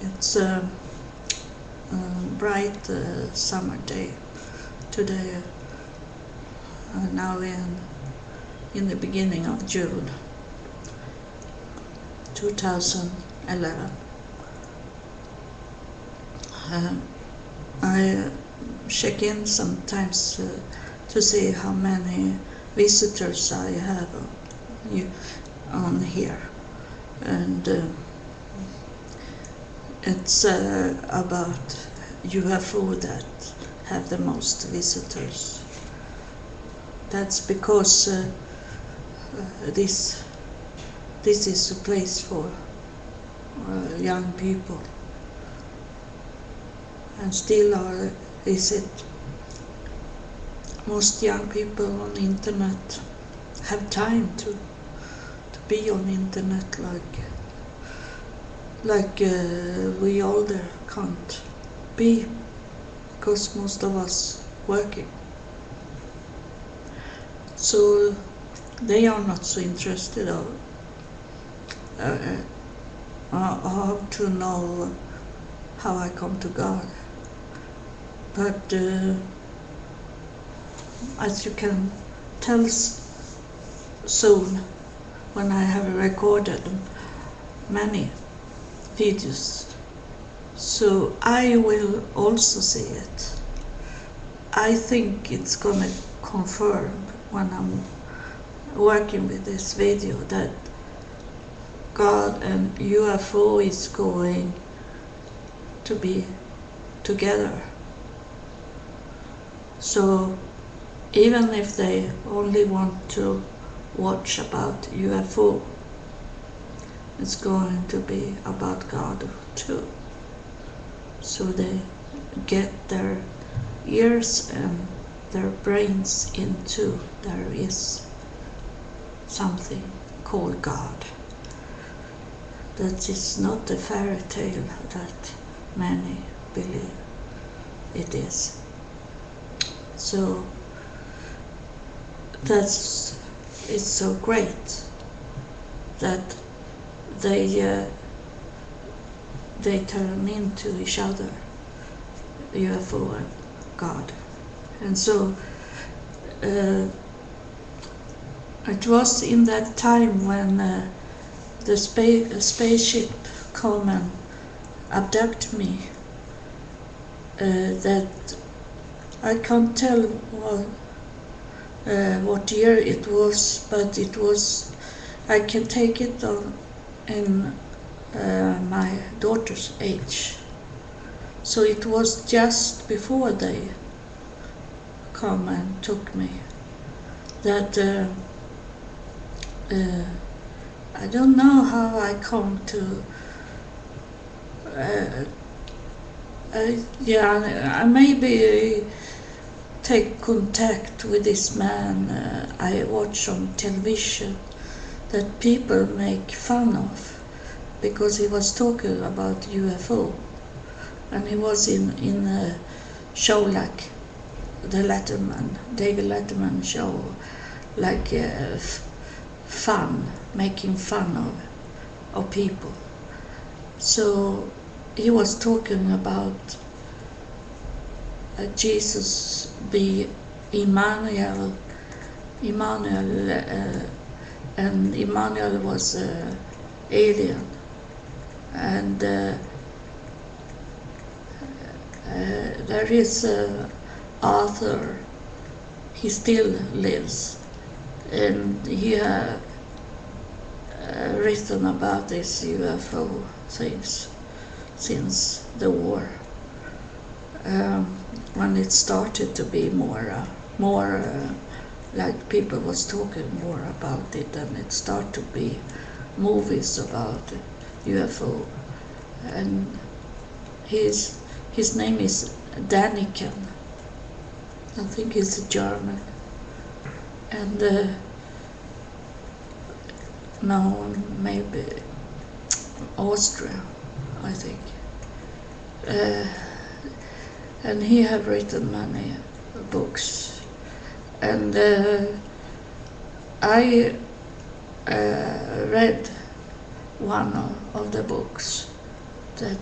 It's a bright summer day today, now in the beginning of June 2011. I check in sometimes to see how many visitors I have on here, and it's about UFO that have the most visitors. That's because this is a place for young people, and still is it. Most young people on the internet have time to be on the internet like we older can't be, because most of us working. So they are not so interested of how to know how I come to God. But as you can tell soon, when I have recorded many videos, so I will also see it. I think it's gonna confirm when I'm working with this video that God and UFO is going to be together. So even if they only want to watch about UFO, it's going to be about God too. So they get their ears and their brains into there is something called God. That is not a fairy tale that many believe it is. So it's so great that they turn into each other, UFO and God. And so it was in that time when the spaceship come and abduct me that I can't tell what year it was, but it was, I can take it on in my daughter's age. So it was just before they come and took me that I don't know how I come to I maybe take contact with this man I watch on television that people make fun of, because he was talking about UFO, and he was in a show like the David Letterman show, like fun, making fun of people. So he was talking about Jesus be Immanuel, and Immanuel was an alien, and there is Arthur, he still lives, and he written about this UFO things since the war, when it started to be more like people was talking more about it, and it started to be movies about UFO. And his name is Daniken. I think he's a German, and no, maybe Austria, I think. And he have written many books, and I read one of the books that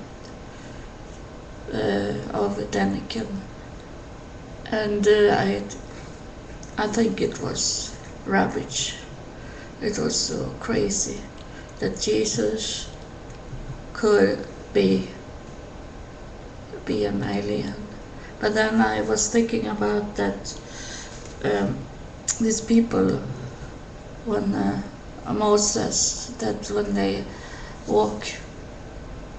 of Daniken, and I think it was rubbish. It was so crazy that Jesus could be an alien. But then I was thinking about that these people, when Moses, that when they walk,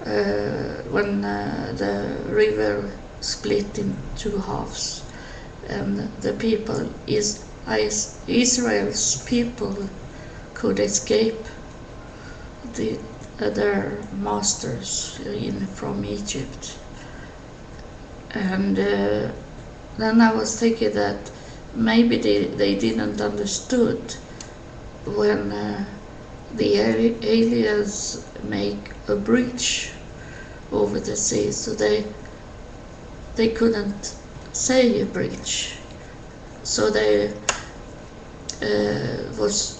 when the river split in two halves, and the people, Israel's people, could escape their masters from Egypt. And then I was thinking that maybe they didn't understood when the aliens make a bridge over the sea, so they couldn't say a bridge. So they was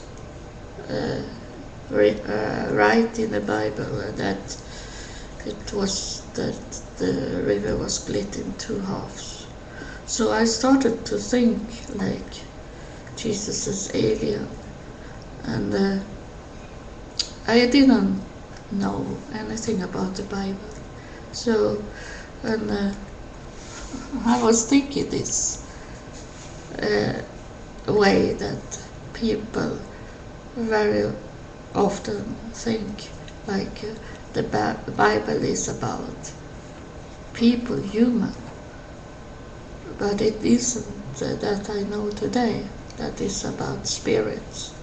right in the Bible that it was that the river was split in two halves. So I started to think like Jesus is alien, and I didn't know anything about the Bible. So, and I was thinking this way that people very often think like the Bible is about people, human, but it isn't that I know today. That is about spirits.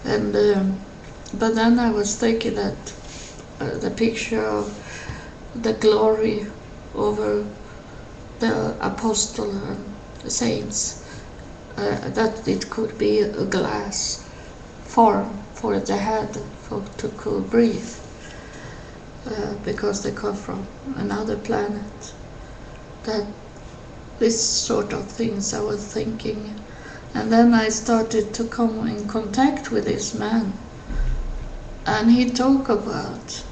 And but then I was thinking that the picture of the glory over the apostle and the saints, that it could be a glass form for the head to could breathe, because they come from another planet. That this sort of things I was thinking. And then I started to come in contact with this man, and he talked about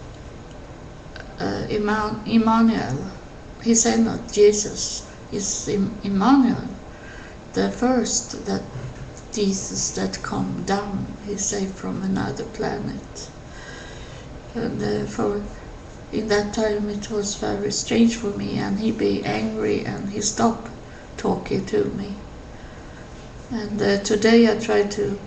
Immanuel. He said not Jesus, it's Immanuel, the first that Jesus that come down, he said, from another planet. And for in that time it was very strange for me, and he be angry and he stopped talking to me. And today I try to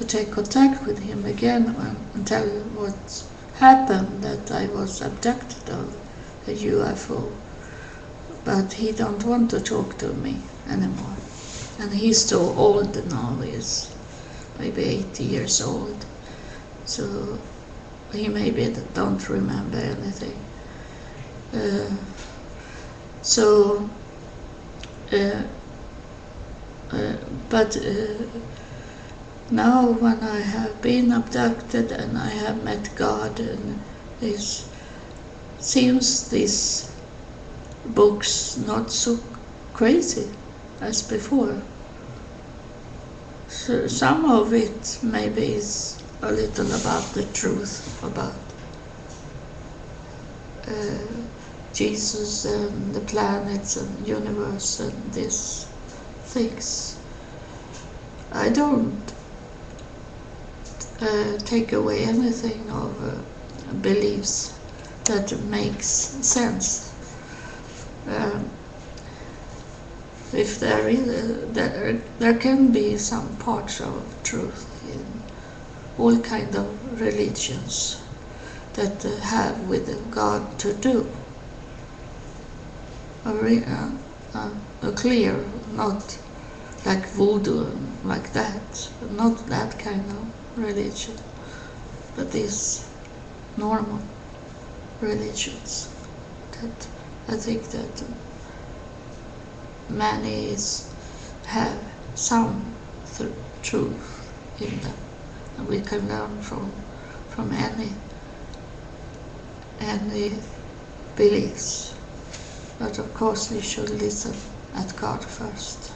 take contact with him again and tell him what happened, that I was abducted of a UFO. But he don't want to talk to me anymore. And he's so old now, he's maybe 80 years old. So he maybe don't remember anything. But now when I have been abducted and I have met God, and this seems these books not so crazy as before. So some of it maybe is a little about the truth, about Jesus and the planets and universe and these things. I don't take away anything of beliefs that makes sense. If there is, there can be some parts of truth in all kind of religions that have with God to do. A clear, not like voodoo, like that, not that kind of religion, but these normal religions. That I think that many have some truth in them, and we can learn from any beliefs. But of course we should listen at God first,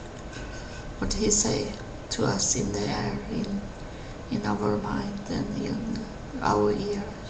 what He say to us in the air, in our mind and in our ears.